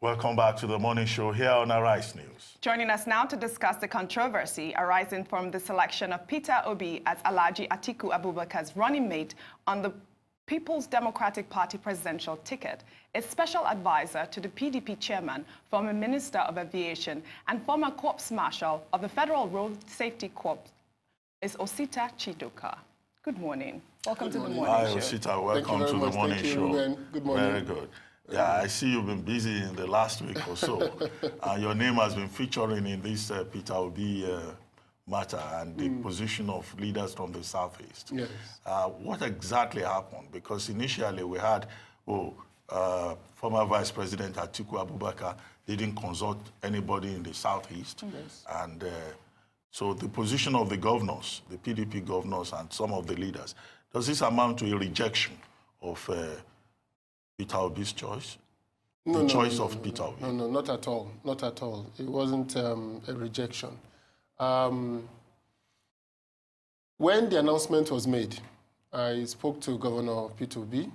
Welcome back to the morning show here on Arise News. Joining us now to discuss the controversy arising from the selection of Peter Obi as Alhaji Atiku Abubakar's running mate on the People's Democratic Party presidential ticket is special advisor to the PDP chairman, former Minister of Aviation, and former Corps Marshal of the Federal Road Safety Corps, is Osita Chidoka. Good morning. Welcome to the morning show. Hi, Osita. Welcome to the morning show. Good morning. Very good. Yeah, I see you've been busy in the last week or so. Your name has been featuring in this Peter Obi matter and the position of leaders from the Southeast. Yes. What exactly happened? Because initially we had, former Vice President Atiku Abubakar didn't consult anybody in the Southeast. Yes. And so the position of the governors, the PDP governors and some of the leaders, does this amount to a rejection of Peter Obi's choice? The choice of Peter Obi? No, not at all. Not at all. It wasn't a rejection. When the announcement was made, I spoke to Governor Peter Obi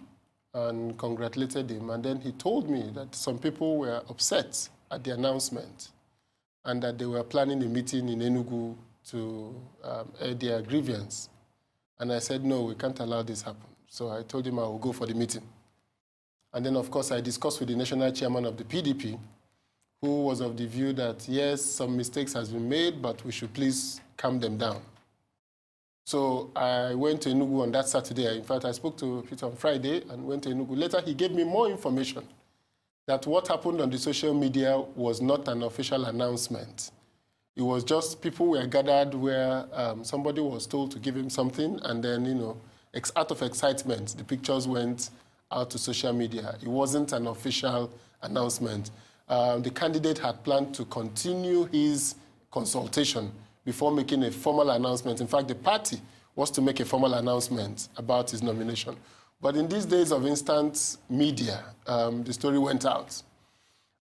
and congratulated him. And then he told me that some people were upset at the announcement and that they were planning a meeting in Enugu to air their grievance. And I said, no, we can't allow this happen. So I told him I will go for the meeting. And then, of course, I discussed with the national chairman of the PDP, who was of the view that, yes, some mistakes has been made, but we should please calm them down. So I went to Enugu on that Saturday. In fact, I spoke to Peter on Friday and went to Enugu. Later, he gave me more information that what happened on the social media was not an official announcement. It was just people were gathered where somebody was told to give him something, and then, you know, out of excitement, the pictures went out to social media. It wasn't an official announcement. The candidate had planned to continue his consultation before making a formal announcement. In fact, the party was to make a formal announcement about his nomination. But in these days of instant media, the story went out.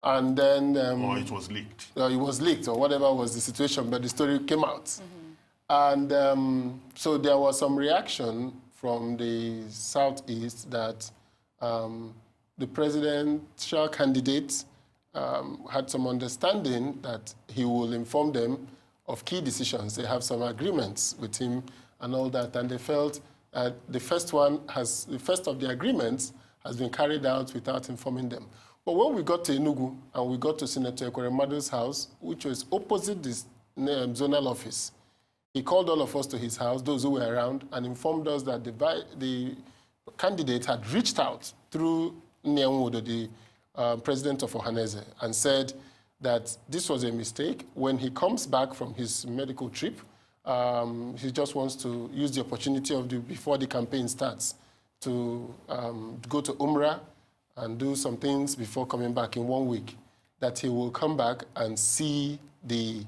And then... or it was leaked. It was leaked, or whatever was the situation, but the story came out. Mm-hmm. And so there was some reaction from the Southeast that the presidential candidate had some understanding that he will inform them of key decisions. They have some agreements with him and all that, and they felt the first of the agreements has been carried out without informing them. But when we got to Enugu and we got to Senator Ekweremadu's house, which was opposite this zonal office, he called all of us to his house, those who were around, and informed us that the candidate had reached out through Nyewodo, the president of Ohaneze, and said that this was a mistake. When he comes back from his medical trip, he just wants to use the opportunity before the campaign starts to go to Umrah and do some things before coming back in 1 week, that he will come back and see the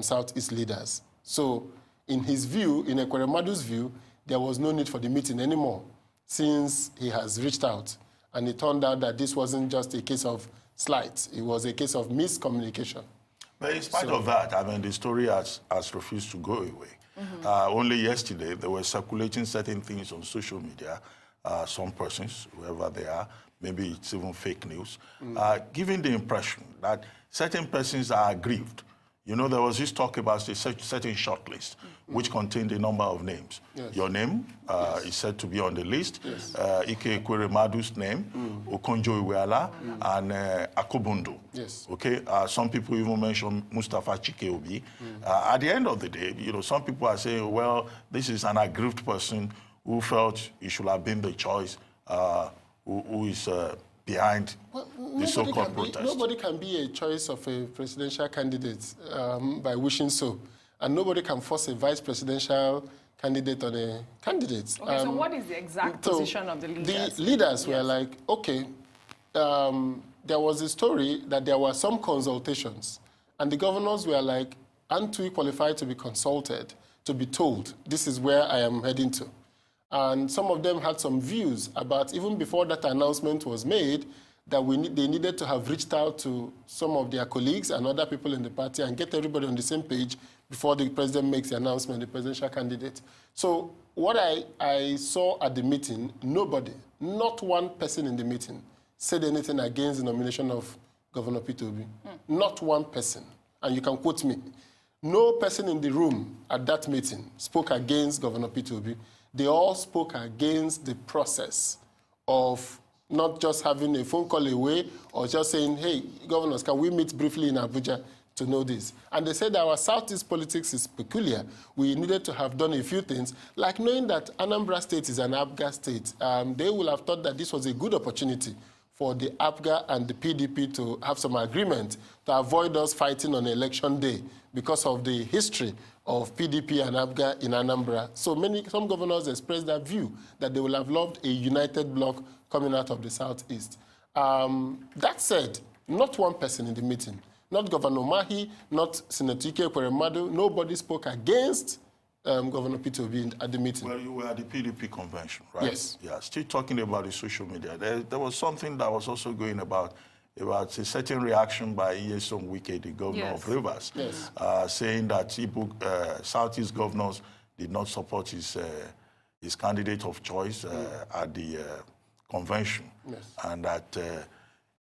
Southeast leaders. So in his view, in Ekweremadu's view, there was no need for the meeting anymore since he has reached out. And it turned out that this wasn't just a case of slight, it was a case of miscommunication. But in spite of that, I mean, the story has refused to go away. Mm-hmm. Only yesterday, they were circulating certain things on social media, some persons, whoever they are, maybe it's even fake news, giving the impression that certain persons are aggrieved. You know, there was this talk about a certain shortlist, which contained a number of names. Yes. Your name is said to be on the list. Yes. Ike Ekweremadu's name, Okonjo Iweala, and Akobundu. Yes. Okay. Some people even mention Mustafa Chikeobi. At the end of the day, you know, some people are saying, well, this is an aggrieved person who felt he should have been the choice, who is behind the so-called protest. Nobody can be a choice of a presidential candidate by wishing so. And nobody can force a vice presidential candidate on a candidate. Okay, so what is the exact position of the leaders? The leaders were like, okay, there was a story that there were some consultations. And the governors were like, aren't we qualified to be consulted, to be told, this is where I am heading to? And some of them had some views about, even before that announcement was made, that they needed to have reached out to some of their colleagues and other people in the party and get everybody on the same page before the president makes the announcement, the presidential candidate. So what I saw at the meeting, nobody, not one person in the meeting, said anything against the nomination of Governor Peter Obi. Not one person. And you can quote me. No person in the room at that meeting spoke against Governor Peter Obi. They all spoke against the process of not just having a phone call away or just saying, hey, governors, can we meet briefly in Abuja to know this? And they said our Southeast politics is peculiar. We needed to have done a few things, like knowing that Anambra State is an APGA state. They will have thought that this was a good opportunity for the APGA and the PDP to have some agreement to avoid us fighting on election day because of the history of PDP and APGA in Anambra. So some governors expressed that view, that they will have loved a united bloc coming out of the Southeast. That said, not one person in the meeting, not Governor Mahi, not Senator Ike Ekweremadu, nobody spoke against Governor Peter Obi at the meeting. Well, you were at the PDP convention, right? Yes. Yeah, still talking about the social media. There was something that was also going about a certain reaction by Nyesom Wike, the governor of Rivers, saying that Southeast governors did not support his candidate of choice at the convention, and that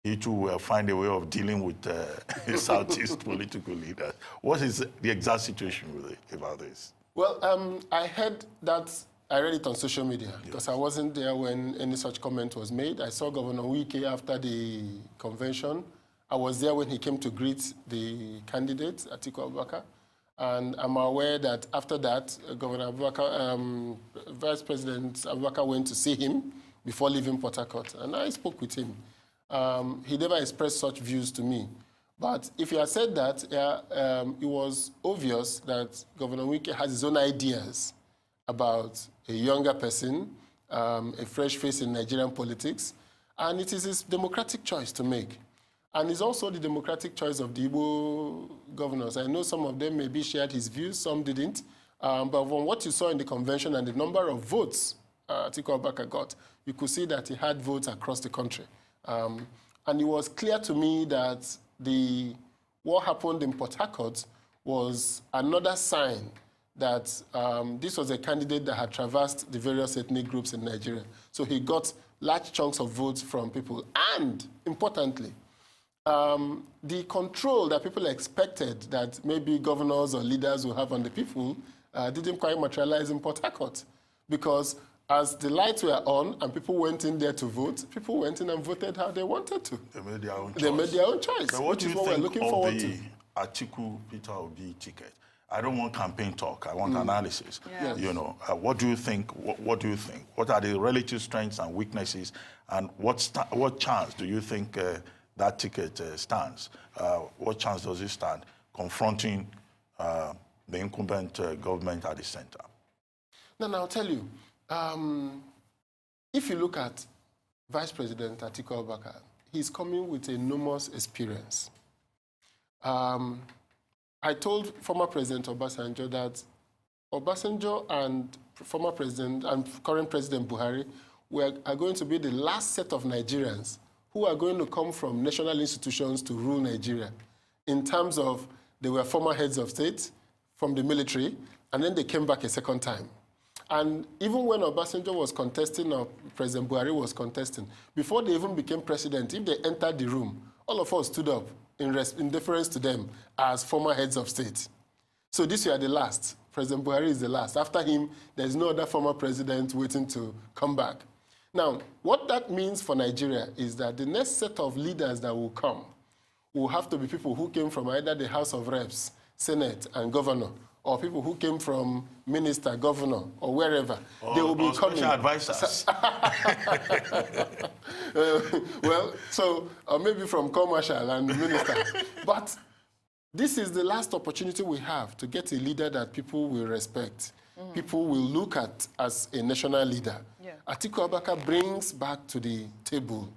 he too will find a way of dealing with Southeast political leaders. What is the exact situation about this? Well, I heard that, I read it on social media because I wasn't there when any such comment was made. I saw Governor Wike after the convention. I was there when he came to greet the candidate, Atiku Abubakar. And I'm aware that after that, Governor Abubakar, Vice President Abubakar went to see him before leaving Port Harcourt. And I spoke with him. He never expressed such views to me. But if you had said that, it was obvious that Governor Wike has his own ideas about a younger person, a fresh face in Nigerian politics, and it is his democratic choice to make. And it's also the democratic choice of the Igbo governors. I know some of them maybe shared his views, some didn't. But from what you saw in the convention and the number of votes Atiku Abubakar got, you could see that he had votes across the country. And it was clear to me that what happened in Port Harcourt was another sign that this was a candidate that had traversed the various ethnic groups in Nigeria. So he got large chunks of votes from people. And, importantly, the control that people expected that maybe governors or leaders will have on the people didn't quite materialize in Port Harcourt. Because as the lights were on and people went in there to vote, people went in and voted how they wanted to. They made their own choice. They made their own choice, so what which is do what you we're think looking of forward the to. Atiku Peter Obi ticket? I don't want campaign talk. I want analysis. Yes. You know, what do you think? What do you think? What are the relative strengths and weaknesses? And what chance do you think that ticket stands? What chance does it stand confronting the incumbent government at the center? Now, I'll tell you. If you look at Vice President Atiku Abubakar, he's coming with enormous experience. I told former President Obasanjo that Obasanjo and former President and current President Buhari are going to be the last set of Nigerians who are going to come from national institutions to rule Nigeria in terms of they were former heads of state from the military, and then they came back a second time. And even when Obasanjo was contesting or President Buhari was contesting, before they even became president, if they entered the room, all of us stood up in deference to them as former heads of state. So this year, the last. President Buhari is the last. After him, there's no other former president waiting to come back. Now, what that means for Nigeria is that the next set of leaders that will come will have to be people who came from either the House of Reps, Senate, and Governor, or people who came from minister, governor, or wherever. They will be coming. Special advisors. Or maybe from commercial and minister. But this is the last opportunity we have to get a leader that people will respect. People will look at as a national leader. Yeah. Atiku Abubakar brings back to the table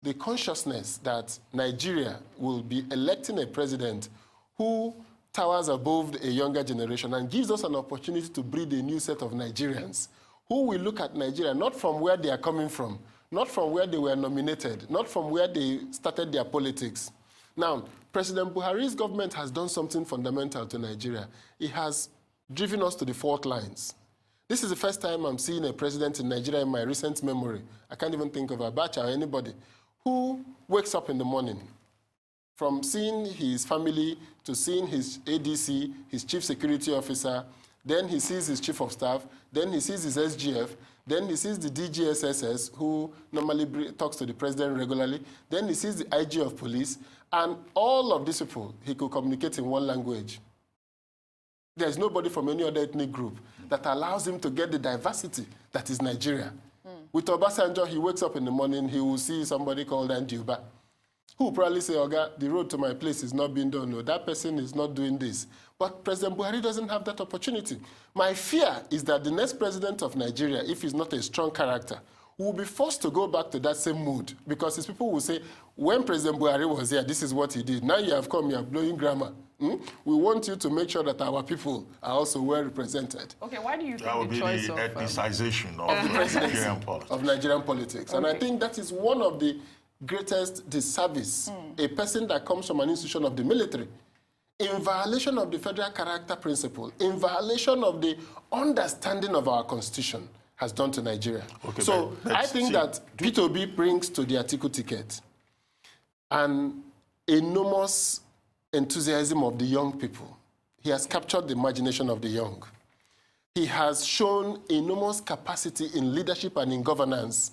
the consciousness that Nigeria will be electing a president who towers above a younger generation and gives us an opportunity to breed a new set of Nigerians who will look at Nigeria not from where they are coming from, not from where they were nominated, not from where they started their politics. Now, President Buhari's government has done something fundamental to Nigeria. It has driven us to the fault lines. This is the first time I'm seeing a president in Nigeria in my recent memory. I can't even think of Abacha or anybody who wakes up in the morning from seeing his family to seeing his ADC, his chief security officer, then he sees his chief of staff, then he sees his SGF, then he sees the DGSSS, who normally talks to the president regularly, then he sees the IG of police, and all of these people, he could communicate in one language. There's nobody from any other ethnic group that allows him to get the diversity that is Nigeria. With Obasanjo, he wakes up in the morning, he will see somebody called Andiuba, who will probably say, Oga, the road to my place is not being done. No, that person is not doing this. But President Buhari doesn't have that opportunity. My fear is that the next president of Nigeria, if he's not a strong character, will be forced to go back to that same mood, because his people will say, when President Buhari was here, this is what he did. Now you have come, you are blowing grammar. We want you to make sure that our people are also well represented. Okay, why do you think that would be choice the of ethnicization of Nigerian politics? Of Nigerian politics. Okay. And I think that is one of the greatest disservice. A person that comes from an institution of the military, in violation of the federal character principle, in violation of the understanding of our constitution, has done to Nigeria. Okay, so I think that Peter Obi brings to the Atiku ticket an enormous enthusiasm of the young people. He has captured the imagination of the young. He has shown enormous capacity in leadership and in governance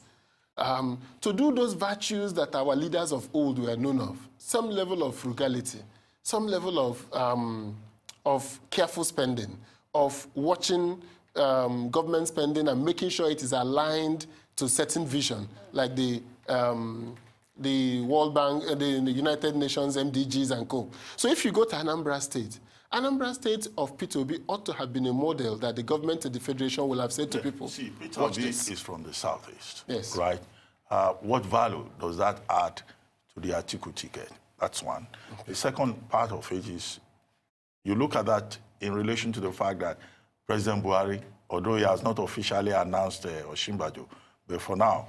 to do those virtues that our leaders of old were known of. Some level of frugality, some level of careful spending, of watching government spending and making sure it is aligned to certain vision, like the World Bank, the United Nations, MDGs and co. So if you go to Anambra State of Peter Obi ought to have been a model that the government and the federation will have said to people. See, Peter Obi is from the southeast, yes, right? What value does that add to the Atiku ticket? That's one. Okay. The second part of it is, you look at that in relation to the fact that President Buhari, although he has not officially announced Osinbajo, but for now,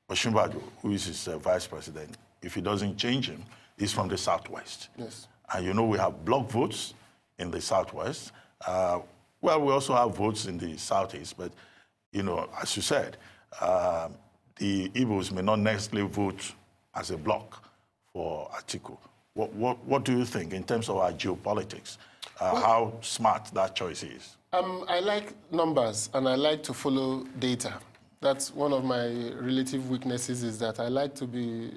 Osinbajo, who is his vice president, if he doesn't change him, is from the southwest. Yes. And you know we have block votes in the southwest. Well, we also have votes in the southeast, but, you know, as you said, the Igbos may not necessarily vote as a bloc for Atiku. What do you think in terms of our geopolitics, how smart that choice is? I like numbers and I like to follow data. That's one of my relative weaknesses, is that I like to be,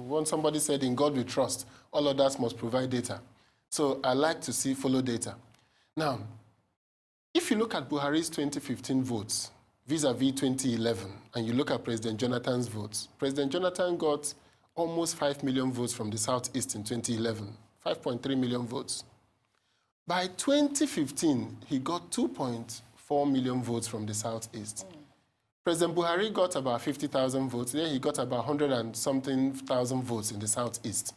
when somebody said, in God we trust, all others must provide data. So I like to follow data. Now, if you look at Buhari's 2015 votes vis-a-vis 2011, and you look at President Jonathan's votes, President Jonathan got almost 5 million votes from the Southeast in 2011, 5.3 million votes. By 2015, he got 2.4 million votes from the Southeast. President Buhari got about 50,000 votes. Then he got about 100 and something thousand votes in the Southeast.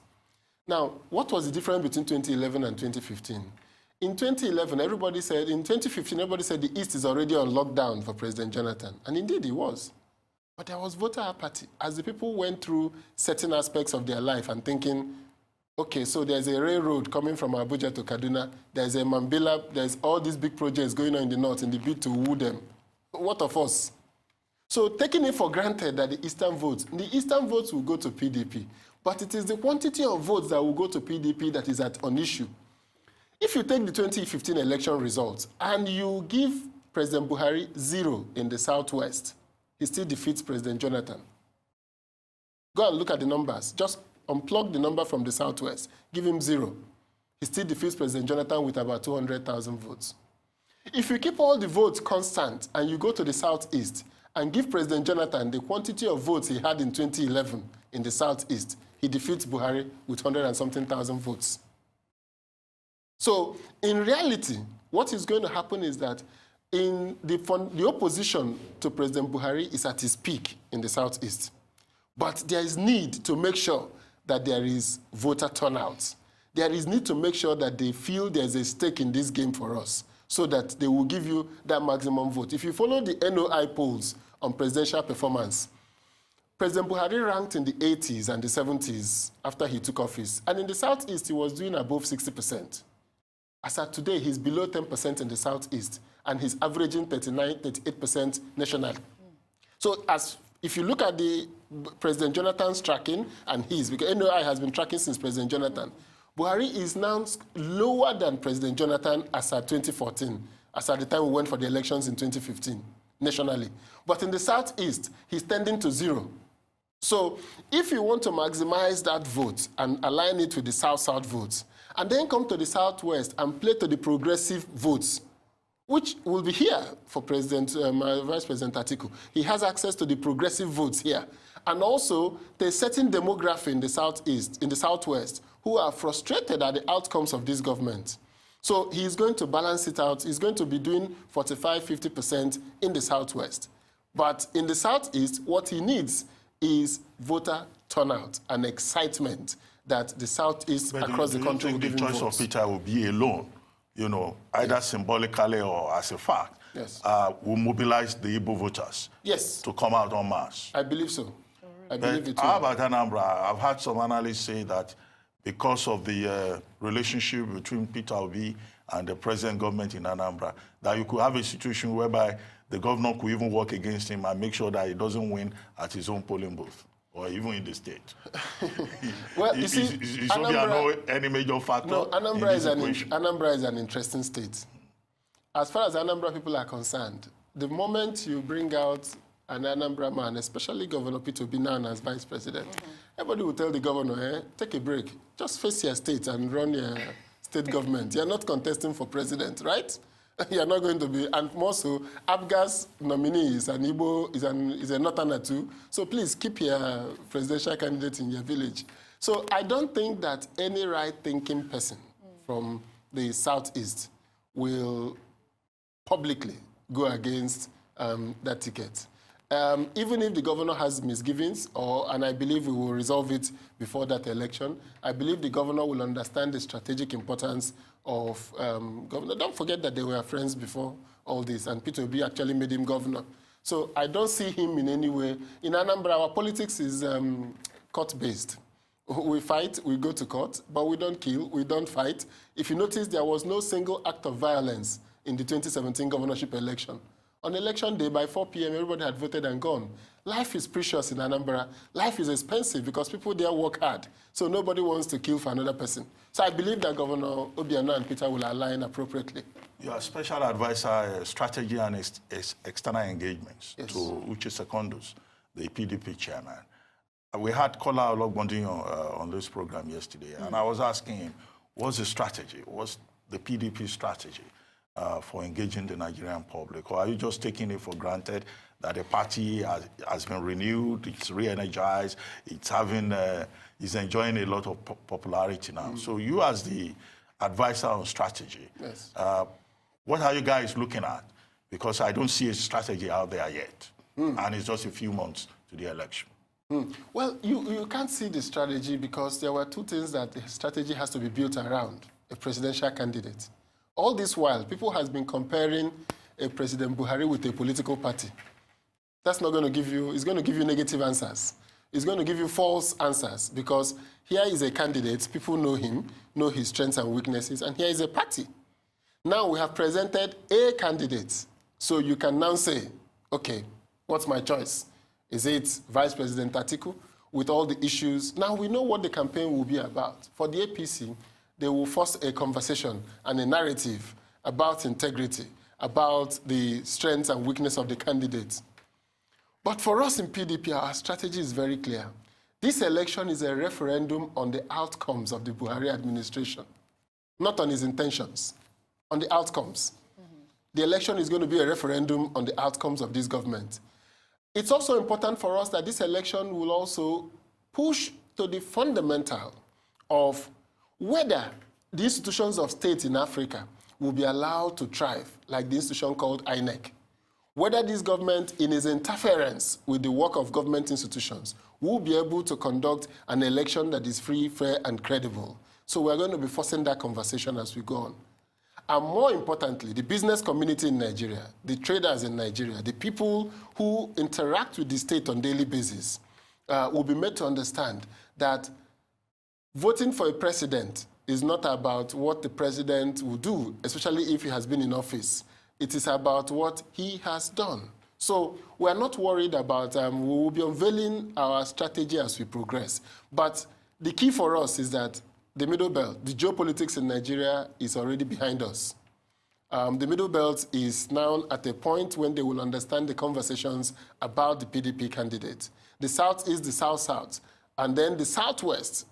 Now, what was the difference between 2011 and 2015? In 2011, everybody said, in 2015, everybody said the East is already on lockdown for President Jonathan. And indeed, he was. But there was voter apathy as the people went through certain aspects of their life and thinking, okay, so there's a railroad coming from Abuja to Kaduna. There's a Mambila. There's all these big projects going on in the north in the bid to woo them. What of us? So taking it for granted that the Eastern votes will go to PDP. But it is the quantity of votes that will go to PDP that is on issue. If you take the 2015 election results and you give President Buhari 0 in the Southwest, he still defeats President Jonathan. Go and look at the numbers. Just unplug the number from the Southwest. Give him 0. He still defeats President Jonathan with about 200,000 votes. If you keep all the votes constant and you go to the Southeast and give President Jonathan the quantity of votes he had in 2011 in the Southeast, he defeats Buhari with 100 and something thousand votes. So in reality, what is going to happen is that in the opposition to President Buhari is at his peak in the Southeast. But there is need to make sure that there is voter turnout. There is need to make sure that they feel there's a stake in this game for us, so that they will give you that maximum vote. If you follow the NOI polls on presidential performance, President Buhari ranked in the 80s and the 70s after he took office. And in the Southeast, he was doing above 60%. As at today, he's below 10% in the Southeast, and he's averaging 39, 38% nationally. So if you look at the President Jonathan's tracking and his, because NOI has been tracking since President Jonathan. Buhari is now lower than President Jonathan as at 2014, as at the time we went for the elections in 2015, nationally. But in the Southeast, he's tending to 0. So if you want to maximize that vote and align it with the South-South votes, and then come to the Southwest and play to the progressive votes, which will be here for Vice President Atiku. He has access to the progressive votes here. And also, there's certain demography in the Southeast, in the Southwest, who are frustrated at the outcomes of this government. So he's going to balance it out. He's going to be doing 45, 50% in the Southwest. But in the Southeast, what he needs is voter turnout and excitement that the Southeast across the country will give him votes. The choice of Peter will be alone, you know, either symbolically or as a fact, will mobilize the Igbo voters to come out en masse. I believe so. I believe it will. How about Anambra? I've heard some analysts say that because of the relationship between Peter Obi and the present government in Anambra, that you could have a situation whereby the governor could even work against him and make sure that he doesn't win at his own polling booth, or even in the state. Well, you see, is Obiano any major factor? No, Anambra is an interesting state. As far as Anambra people are concerned, the moment you bring out an Anambra man, especially Governor Peter Obi now as vice president, everybody will tell the governor, take a break, just face your state and run your state government. You're not contesting for president, right? You're not going to be, and more so, Abga's nominee is an Igbo, is a Northerner too. So please keep your presidential candidate in your village. So I don't think that any right-thinking person from the Southeast will publicly go against that ticket. Even if the governor has misgivings, and I believe we will resolve it before that election, I believe the governor will understand the strategic importance of governor. Don't forget that they were friends before all this, and Peter Obi actually made him governor. So I don't see him in any way. In Anambra, our politics is court-based. We fight, we go to court, but we don't kill, we don't fight. If you notice, there was no single act of violence in the 2017 governorship election. On election day, by 4 p.m., everybody had voted and gone. Life is precious in Anambra. Life is expensive because people there work hard. So nobody wants to kill for another person. So I believe that Governor Obiano and Peter will align appropriately. Your special advisor, strategy and external engagements to Uche Secondus, the PDP chairman. We had Kola Ologbondin on this program yesterday, and I was asking him, what's the strategy? What's the PDP strategy for engaging the Nigerian public? Or are you just taking it for granted that the party has been renewed, it's re-energized, it's enjoying a lot of popularity now? So you as the advisor on strategy, what are you guys looking at? Because I don't see a strategy out there yet, and it's just a few months to the election. Well, you can't see the strategy because there were two things that the strategy has to be built around: a presidential candidate. All this while, people has been comparing a President Buhari with a political party. That's not going to give you, it's going to give you negative answers. It's going to give you false answers because here is a candidate, people know him, know his strengths and weaknesses, and here is a party. Now we have presented a candidate, so you can now say, okay, what's my choice? Is it Vice President Atiku with all the issues? Now we know what the campaign will be about. For the APC, they will force a conversation and a narrative about integrity, about the strengths and weakness of the candidates. But for us in PDP, our strategy is very clear. This election is a referendum on the outcomes of the Buhari administration, not on his intentions, on the outcomes. The election is going to be a referendum on the outcomes of this government. It's also important for us that this election will also push to the fundamental of whether the institutions of state in Africa will be allowed to thrive, like the institution called INEC. Whether this government, in its interference with the work of government institutions, will be able to conduct an election that is free, fair, and credible. So we're going to be forcing that conversation as we go on. And more importantly, the business community in Nigeria, the traders in Nigeria, the people who interact with the state on a daily basis will be made to understand that voting for a president is not about what the president will do, especially if he has been in office. It is about what he has done. So we're not worried about, we will be unveiling our strategy as we progress. But the key for us is that the Middle Belt, the geopolitics in Nigeria is already behind us. The Middle Belt is now at a point when they will understand the conversations about the PDP candidate. The South is the South-South. And then the Southwest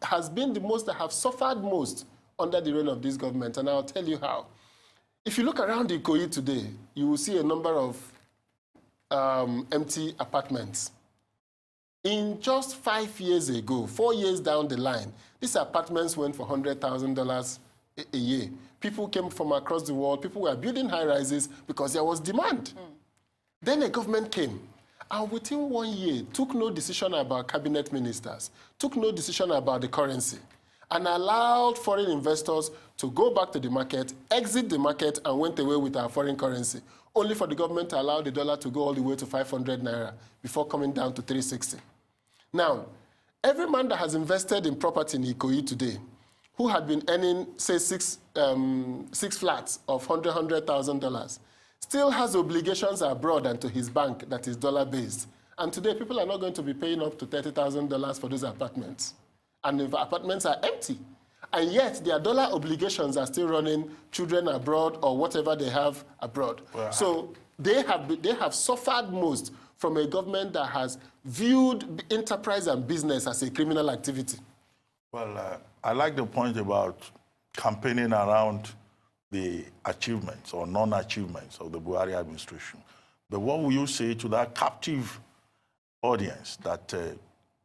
has been the most that have suffered most under the reign of this government. And I'll tell you how. If you look around Ikoyi today, you will see a number of empty apartments. In just 5 years ago, 4 years down the line, these apartments went for $100,000 a year. People came from across the world. People were building high-rises because there was demand. Then a government came, and within 1 year, took no decision about cabinet ministers, took no decision about the currency, and allowed foreign investors to go back to the market, exit the market, and went away with our foreign currency, only for the government to allow the dollar to go all the way to 500 naira before coming down to 360. Now, every man that has invested in property in Ikoyi today, who had been earning, say, six flats of $100,000, still has obligations abroad and to his bank that is dollar-based. And today, people are not going to be paying up to $30,000 for those apartments. And the apartments are empty. And yet, their dollar obligations are still running children abroad or whatever they have abroad. Well, so they have suffered most from a government that has viewed enterprise and business as a criminal activity. Well, I like the point about campaigning around the achievements or non-achievements of the Buhari administration. But what will you say to that captive audience that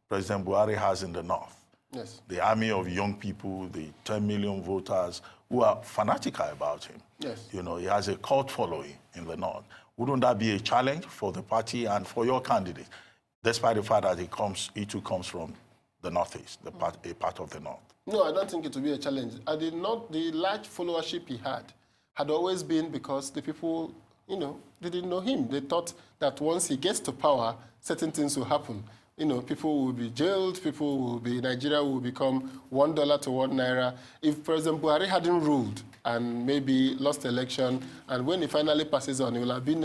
President Buhari has in the north? Yes. The army of young people, the 10 million voters who are fanatical about him. Yes. You know, he has a cult following in the north. Wouldn't that be a challenge for the party and for your candidate, despite the fact that he too comes from the northeast, a part of the north? No, I don't think it will be a challenge. The large followership he had always been because the people, they didn't know him. They thought that once he gets to power, certain things will happen. People will be jailed, Nigeria will become $1 to 1 naira. If President Buhari hadn't ruled and maybe lost the election, and when he finally passes on, it will have been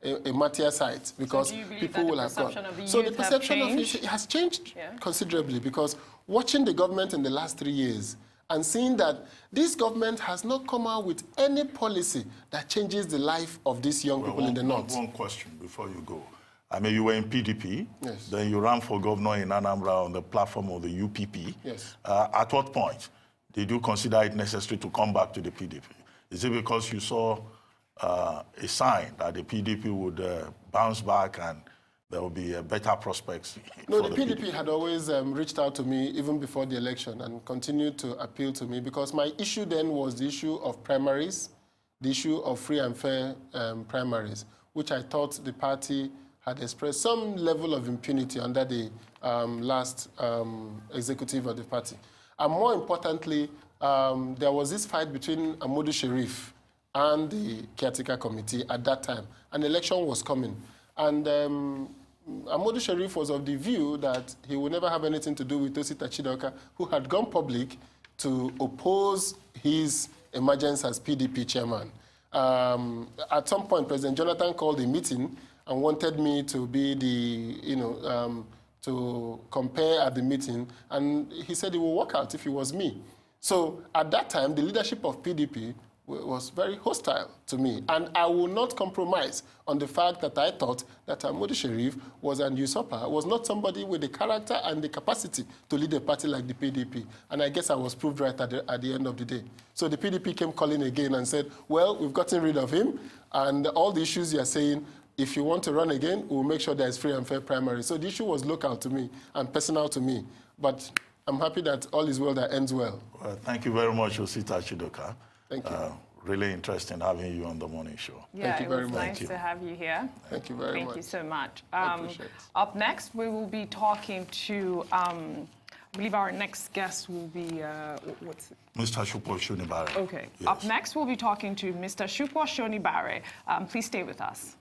a martyr site because people will have gone. So the perception of it has changed considerably because watching the government in the last 3 years and seeing that this government has not come out with any policy that changes the life of these young people in the north. One question before you go. I mean, you were in PDP, yes. Then you ran for governor in Anambra on the platform of the UPP. Yes. At what point did you consider it necessary to come back to the PDP? Is it because you saw a sign that the PDP would bounce back and there will be better prospects? No, the PDP had always reached out to me even before the election and continued to appeal to me because my issue then was the issue of primaries, the issue of free and fair primaries, which I thought the party had expressed some level of impunity under the last executive of the party. And more importantly, there was this fight between Amodu Sharif and the caretaker committee at that time. An election was coming. And Amodu Sharif was of the view that he would never have anything to do with Osita Chidoka, who had gone public to oppose his emergence as PDP chairman. At some point, President Jonathan called a meeting and wanted me to be to compare at the meeting. And he said it would work out if it was me. So at that time, the leadership of PDP was very hostile to me. And I will not compromise on the fact that I thought that Amodu Sharif was an usurper, was not somebody with the character and the capacity to lead a party like the PDP. And I guess I was proved right at the end of the day. So the PDP came calling again and said, well, we've gotten rid of him. And all the issues you're saying, if you want to run again, we'll make sure there's free and fair primary. So the issue was local to me and personal to me. But I'm happy that all is well that ends well. Well, thank you very much, Osita Chidoka. Thank you. Really interesting having you on the morning show. Yeah, Thank you very it was much. nice to have you here. Thank you very much. Thank you so much. I appreciate it. Up next, we will be talking to, I believe our next guest will be, what's it? Mr. Shupo Shonibare. Okay. Yes. Up next, we'll be talking to Mr. Shupo Shonibare. Please stay with us.